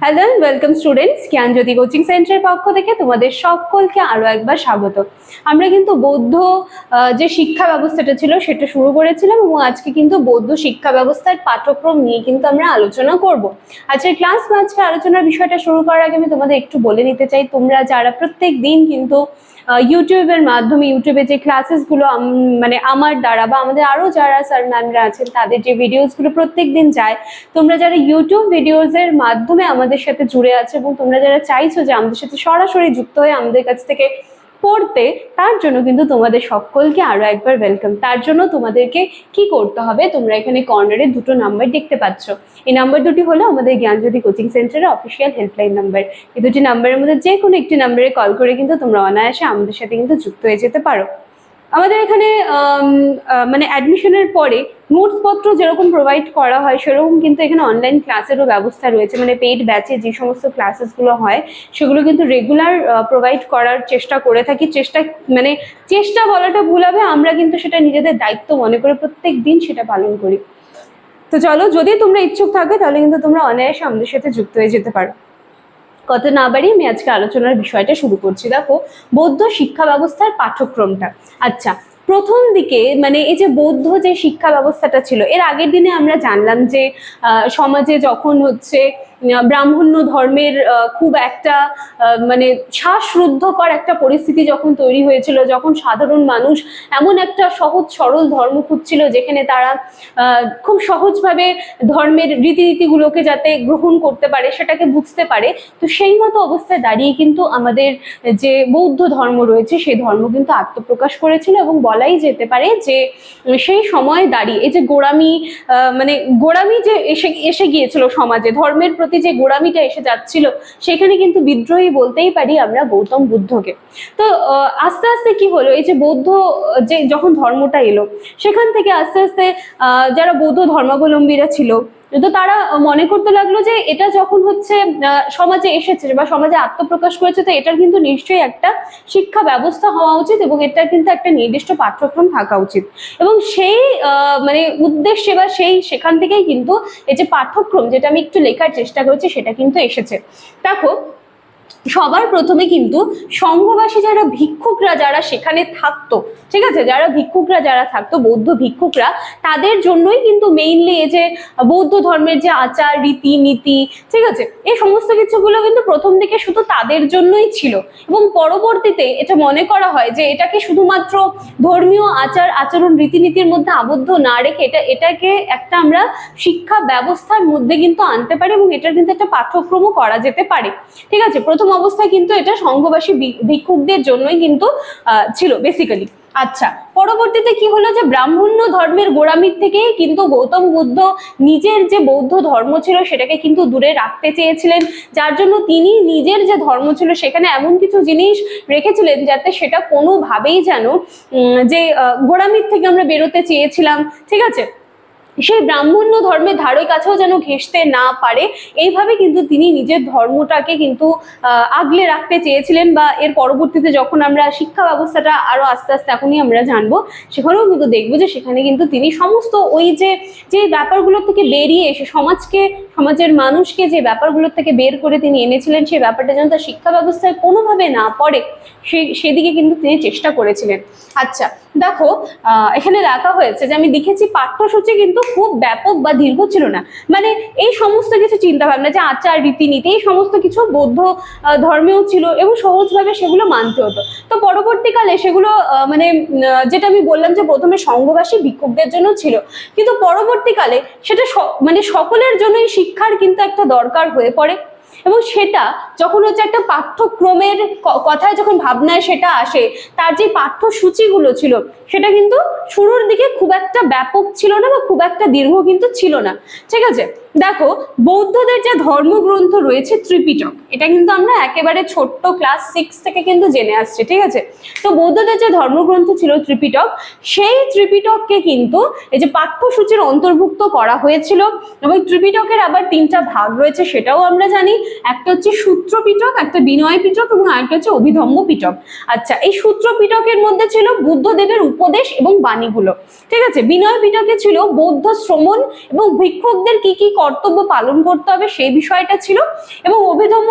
Hello and welcome students, Gyanjyoti coaching সেন্টারের পক্ষ থেকে তোমাদের সকলকে আরো একবার স্বাগত। আমরা কিন্তু বৌদ্ধ যে শিক্ষা ব্যবস্থাটা ছিল সেটা শুরু করেছিলাম এবং আজকে কিন্তু বৌদ্ধ শিক্ষা ব্যবস্থার পাঠ্যক্রম নিয়ে কিন্তু আমরা আলোচনা করব। আজকের ক্লাস বা আজকে আলোচনার বিষয়টা শুরু করার আগে আমি তোমাদের একটু বলে নিতে চাই, তোমরা যারা প্রত্যেক দিন কিন্তু ইউটিউবের মাধ্যমে ইউটিউবে যে ক্লাসেসগুলো মানে আমার দ্বারা বা আমাদের আরো যারা স্যার ম্যামরা আছেন তাদের যে ভিডিওসগুলো প্রত্যেক দিন যায়, তোমরা যারা ইউটিউব ভিডিওসের মাধ্যমে আমাদের সাথে জুড়ে আছে এবং তোমরা যারা চাইছো যে আমাদের সাথে সরাসরি যুক্ত হয়ে আমাদের কাছ থেকে পড়তে, তার জন্য কিন্তু তোমাদের সকলকে আরো একবার ওয়েলকাম। তার জন্য তোমাদেরকে কি করতে হবে, তোমরা এখানে কর্নারে দুটো নাম্বার দেখতে পাচ্ছ। এই নাম্বার দুটি হলো আমাদের জ্ঞানজ্যোতি কোচিং সেন্টারের অফিসিয়াল হেল্পলাইন নাম্বার। এই দুটি নাম্বারের মধ্যে যে কোনো একটি নাম্বারে কল করে কিন্তু তোমরা অনায়াসে আমাদের সাথে কিন্তু যুক্ত হয়ে যেতে পারো। আমাদের এখানে মানে অ্যাডমিশনের পরে নোটসপত্র যেরকম প্রোভাইড করা হয় সেরকম কিন্তু এখানে অনলাইন ক্লাসেরও ব্যবস্থা রয়েছে। মানে পেইড ব্যাচে যে সমস্ত ক্লাসেসগুলো হয় সেগুলো কিন্তু রেগুলার প্রোভাইড করার চেষ্টা করে থাকি। চেষ্টা বলাটা ভুল হবে, আমরা কিন্তু সেটা নিজেদের দায়িত্ব মনে করে প্রত্যেক দিন সেটা পালন করি। তো চলো, যদি তোমরা ইচ্ছুক থাকবে তাহলে কিন্তু তোমরা অনায়াসে আমাদের সাথে যুক্ত হয়ে যেতে পারো। কত না বাড়ি আমি আজকে আলোচনার বিষয়টা শুরু করছি। দেখো, বৌদ্ধ শিক্ষা ব্যবস্থার পাঠ্যক্রমটা। আচ্ছা, প্রথম দিকে মানে এই যে বৌদ্ধ যে শিক্ষা ব্যবস্থাটা ছিল, এর আগের দিনে আমরা জানলাম যে সমাজে যখন হচ্ছে ব্রাহ্মণ্য ধর্মের খুব একটা মানে শ্বাসরুদ্ধকর একটা পরিস্থিতি যখন তৈরি হয়েছিল, যখন সাধারণ মানুষ এমন একটা সহজ সরল ধর্ম খুঁজছিল যেখানে তারা খুব সহজভাবে ধর্মের রীতিনীতিগুলোকে যাতে গ্রহণ করতে পারে, সেটাকে বুঝতে পারে, তো সেই মতো অবস্থায় দাঁড়িয়ে কিন্তু আমাদের যে বৌদ্ধ ধর্ম রয়েছে সেই ধর্ম কিন্তু আত্মপ্রকাশ করেছিল। এবং বলাই যেতে পারে যে সেই সময় দাঁড়িয়ে এই যে গোড়ামি যে এসে গিয়েছিল সমাজে, ধর্মের প্রতি যে গোড়ামিটা এসে যাচ্ছিল, সেখানে কিন্তু বিদ্রোহী বলতেই পারি আমরা গৌতম বুদ্ধকে। তো আস্তে আস্তে কি হলো, এই যে বৌদ্ধ যে যখন ধর্মটা এলো, সেখান থেকে আস্তে আস্তে যারা বৌদ্ধ ধর্মাবলম্বীরা ছিল, তো তারা মনে করতে লাগলো যে এটা যখন হচ্ছে সমাজে এসেছে বা সমাজে আত্মপ্রকাশ করেছে, তো এটার কিন্তু নিশ্চয়ই একটা শিক্ষা ব্যবস্থা হওয়া উচিত এবং এটার কিন্তু একটা নির্দিষ্ট পাঠ্যক্রম থাকা উচিত। এবং সেই মানে উদ্দেশ্যে বা সেখান থেকেই কিন্তু এই যে পাঠ্যক্রম, যেটা আমি একটু লেখার চেষ্টা করেছি, সেটা কিন্তু এসেছে। দেখো, সবার প্রথমে কিন্তু সংঘবাসী যারা ভিক্ষুকরা যারা সেখানে থাকতো, ঠিক আছে, যারা ভিক্ষুকরা যারা থাকতো, বৌদ্ধ ভিক্ষুকরা, তাদের জন্যই কিন্তু মেইনলি এই যে বৌদ্ধ ধর্মের যে আচার রীতিনীতি, ঠিক আছে, এই সমস্ত কিছুগুলো কিন্তু প্রথম দিকে শুধু তাদের জন্যই ছিল। এবং পরবর্তীতে এটা মনে করা হয় যে এটাকে শুধুমাত্র ধর্মীয় আচার আচরণ রীতিনীতির মধ্যে আবদ্ধ না রেখে এটাকে একটা আমরা শিক্ষা ব্যবস্থার মধ্যে কিন্তু আনতে পারি এবং এটার কিন্তু একটা পাঠ্যক্রমও করা যেতে পারে। ঠিক আছে, প্রথম অবস্থায় কিন্তু এটা সংঘবাসী ভিক্ষুকদের জন্যই কিন্তু ছিল বেসিক্যালি। আচ্ছা, পরবর্তীতে কি হলো যে ব্রাহ্মণ্য ধর্মের গোড়ামির থেকেই কিন্তু গৌতম বুদ্ধ নিজের যে বৌদ্ধ ধর্ম ছিল সেটাকে কিন্তু দূরে রাখতে চেয়েছিলেন, যার জন্য তিনি নিজের যে ধর্ম ছিল সেখানে এমন কিছু জিনিস রেখেছিলেন যাতে সেটা কোনোভাবেই যেন যে গোড়ামির থেকে আমরা বেরোতে চেয়েছিলাম, ঠিক আছে, সেই ব্রাহ্মণ্য ধর্মের ধারে কাছেও যেন ঘেঁষতে না পারে, এইভাবে কিন্তু তিনি নিজের ধর্মটাকে কিন্তু আগলে রাখতে চেয়েছিলেন। বা এর পরবর্তীতে যখন আমরা শিক্ষা ব্যবস্থাটা আরো আস্তে আস্তে এখনই আমরা জানবো, সেখানেও কিন্তু দেখবো যে সেখানে কিন্তু তিনি সমস্ত ওই যে ব্যাপারগুলোর থেকে বেরিয়ে এসে সমাজের মানুষকে যে ব্যাপারগুলোর থেকে বের করে তিনি এনেছিলেন, সেই ব্যাপারটা যেন তার শিক্ষা ব্যবস্থায় কোনোভাবে না পড়ে, সেদিকে কিন্তু তিনি চেষ্টা করেছিলেন। আচ্ছা, দেখো, এখানে লেখা হয়েছে যে আমি দেখেছি পাঠ্যসূচি কিন্তু খুব ব্যাপক বা দীর্ঘ ছিল না। মানে এই সমস্ত কিছু চিন্তা ভাবনা, যে আচার রীতিনীতি, এই সমস্ত কিছু বৌদ্ধ ধর্মেও ছিল এবং সহজভাবে সেগুলো মানতে হতো। তো পরবর্তীকালে সেগুলো যেটা আমি বললাম যে প্রথমে সংঘবাসী ভিক্ষুকদের জন্য ছিল, কিন্তু পরবর্তীকালে সেটা মানে সকলের জন্যই শিক্ষার কিন্তু একটা দরকার হয়ে পড়ে। এবং সেটা যখন হচ্ছে একটা পাঠ্যক্রমের কথায় যখন ভাবনায় সেটা আসে, তার যে পাঠ্যসূচিগুলো ছিল সেটা কিন্তু শুরুর দিকে খুব একটা ব্যাপক ছিল না বা খুব একটা দীর্ঘ কিন্তু ছিল না। ঠিক আছে, দেখো, বৌদ্ধদের যে ধর্মগ্রন্থ রয়েছে ত্রিপিটক, এটা কিন্তু আমরা একেবারে ছোট্ট ক্লাস 6 থেকে কিন্তু জেনে আসছি। ঠিক আছে, তো বৌদ্ধদের যে ধর্মগ্রন্থ ছিল ত্রিপিটক, সেই ত্রিপিটককে কিন্তু এই যে পাঠ্যসূচির অন্তর্ভুক্ত করা হয়েছিল। এবং ত্রিপিটকের আবার 3টা ভাগ রয়েছে, সেটাও আমরা জানি। একটা হচ্ছে সূত্র পিটক, একটা বিনয় পিটক এবং আরেকটা হচ্ছে অভিধম্ম পিটক। আচ্ছা, এই সূত্র পিটকের মধ্যে ছিল বুদ্ধদেবের উপদেশ এবং বাণীগুলো। ঠিক আছে, বিনয় পিটকে ছিল বৌদ্ধ শ্রমণ এবং ভিক্ষুকদের কি কি কর্তব্য পালন করতে হবে সেই বিষয়টা ছিল। এবং অভিধম্ম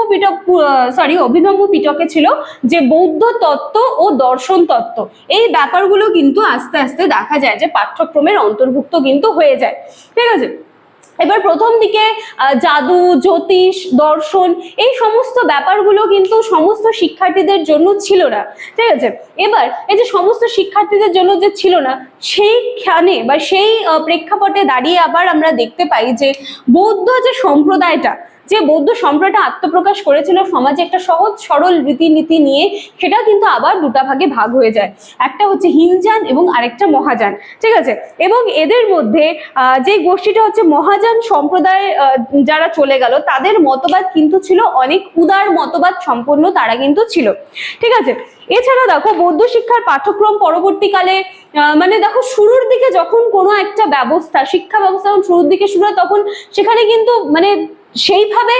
পিটকে ছিল যে বৌদ্ধ তত্ত্ব ও দর্শন তত্ত্ব, এই ব্যাপারগুলো কিন্তু আস্তে আস্তে দেখা যায় যে পাঠ্যক্রমের অন্তর্ভুক্ত কিন্তু হয়ে যায়। ঠিক আছে, এবার প্রথম দিকে জাদু, জ্যোতিষ, দর্শন এই সমস্ত ব্যাপারগুলো কিন্তু সমস্ত শিক্ষার্থীদের জন্য ছিল না। ঠিক আছে, এবার এই যে সমস্ত শিক্ষার্থীদের জন্য যে ছিল না, সেইখানে বা সেই প্রেক্ষাপটে দাঁড়িয়ে আবার আমরা দেখতে পাই যে বৌদ্ধ যে সম্প্রদায়টা আত্মপ্রকাশ করেছিল সমাজে একটা সহজ সরল রীতিনীতি নিয়ে, সেটা কিন্তু আবার দুটা ভাগে ভাগ হয়ে যায়। একটা হচ্ছে হীনযান এবং আরেকটা মহাযান। ঠিক আছে, এবং এদের মধ্যে যে গোষ্ঠীটা হচ্ছে মহাযান সম্প্রদায় যারা চলে গেল, তাদের মতবাদ কিন্তু ছিল অনেক উদার মতবাদ সম্পন্ন, তারা কিন্তু ছিল। ঠিক আছে, এছাড়া দেখো বৌদ্ধ শিক্ষার পাঠ্যক্রম পরবর্তীকালে মানে দেখো শুরুর দিকে যখন কোনো একটা শিক্ষা ব্যবস্থা শুরুর দিকে শুরু হয়, তখন সেখানে কিন্তু মানে সেইভাবে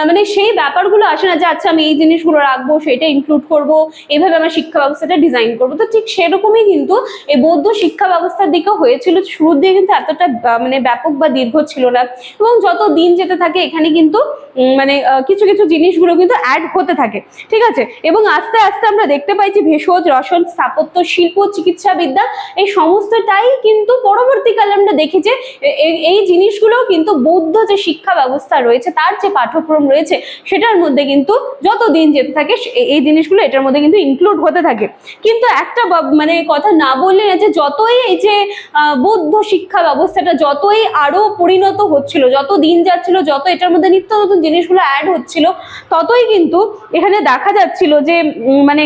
মানে সেই ব্যাপারগুলো আসে না যে আচ্ছা আমি এই জিনিসগুলো রাখবো, সেটা ইনক্লুড করব, এইভাবে আমার শিক্ষা ব্যবস্থাটা ডিজাইন করবো। তো ঠিক সেরকমই কিন্তু এই বৌদ্ধ শিক্ষা ব্যবস্থার দিকেও হয়েছিল। শুরুর দিকে কিন্তু এতটা মানে ব্যাপক বা দীর্ঘ ছিল না, এবং যত দিন যেতে থাকে এখানে কিন্তু মানে কিছু কিছু জিনিসগুলো কিন্তু অ্যাড হতে থাকে। ঠিক আছে, এবং আস্তে আস্তে আমরা দেখতে পাই যে ভেষজ, রসন, স্থাপত্য, শিল্প, চিকিৎসা বিদ্যা এই সমস্তটাই কিন্তু পরবর্তীকালে আমরা দেখি যে এই জিনিসগুলো কিন্তু বৌদ্ধ যে শিক্ষা ব্যবস্থা রয়েছে, তার যে পাঠ্যক্রম রয়েছে, সেটার মধ্যে কিন্তু যত দিন যেতে থাকে এই জিনিসগুলো এটার মধ্যে কিন্তু ইনক্লুড হতে থাকে। কিন্তু একটা মানে কথা না বললে যে যতই এই যে বৌদ্ধ শিক্ষা ব্যবস্থাটা যতই আরো পরিণত হচ্ছিল, যত দিন যাচ্ছিল, যত এটার মধ্যে নিত্য নতুন জিনিসগুলো অ্যাড হচ্ছিল, ততই কিন্তু এখানে দেখা যাচ্ছিল যে মানে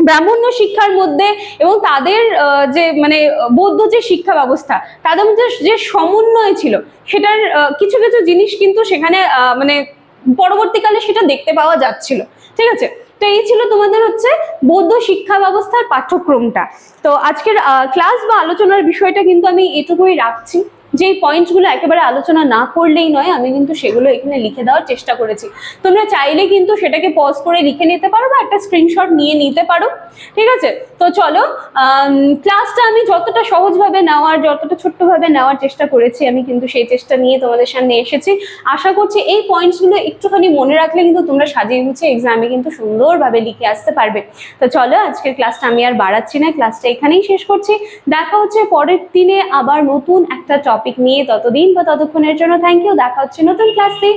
ব্রাহ্মণ্য শিক্ষার মধ্যে এবং তাদের যে মানে বৌদ্ধ যে শিক্ষা ব্যবস্থা, তাদের মধ্যে যে সমন্বয় ছিল, সেটার কিছু কিছু জিনিস কিন্তু সেখানে মানে পরবর্তীকালে সেটা দেখতে পাওয়া যাচ্ছিল। ঠিক আছে, তো এই ছিল তোমাদের হচ্ছে বৌদ্ধ শিক্ষা ব্যবস্থার পাঠ্যক্রমটা। তো আজকের ক্লাস বা আলোচনার বিষয়টা কিন্তু আমি এটুকুই রাখছি। যে পয়েন্টসগুলো একেবারে আলোচনা না করলেই নয়, আমি কিন্তু সেগুলো এখানে লিখে দেওয়ার চেষ্টা করেছি। তোমরা চাইলে কিন্তু সেটাকে পজ করে লিখে নিতে পারো বা একটা স্ক্রিনশট নিয়ে নিতে পারো। ঠিক আছে, তো চলো ক্লাসটা আমি যতটা সহজভাবে নেওয়ার, যতটা ছোট্টভাবে নেওয়ার চেষ্টা করেছি, আমি কিন্তু সেই চেষ্টা নিয়ে তোমাদের সামনে এসেছি। আশা করছি এই পয়েন্টসগুলো একটুখানি মনে রাখলে কিন্তু তোমরা সাজিয়ে গুছিয়ে এক্সামে কিন্তু সুন্দরভাবে লিখে আসতে পারবে। তো চলো আজকের ক্লাসটা আমি আর বাড়াচ্ছি না, ক্লাসটা এখানেই শেষ করছি। দেখা হচ্ছে পরের দিনে আবার নতুন একটা টপিক নিয়ে। ততদিন বা ততক্ষণের জন্য থ্যাংক ইউ। দেখা হচ্ছে নতুন ক্লাসে।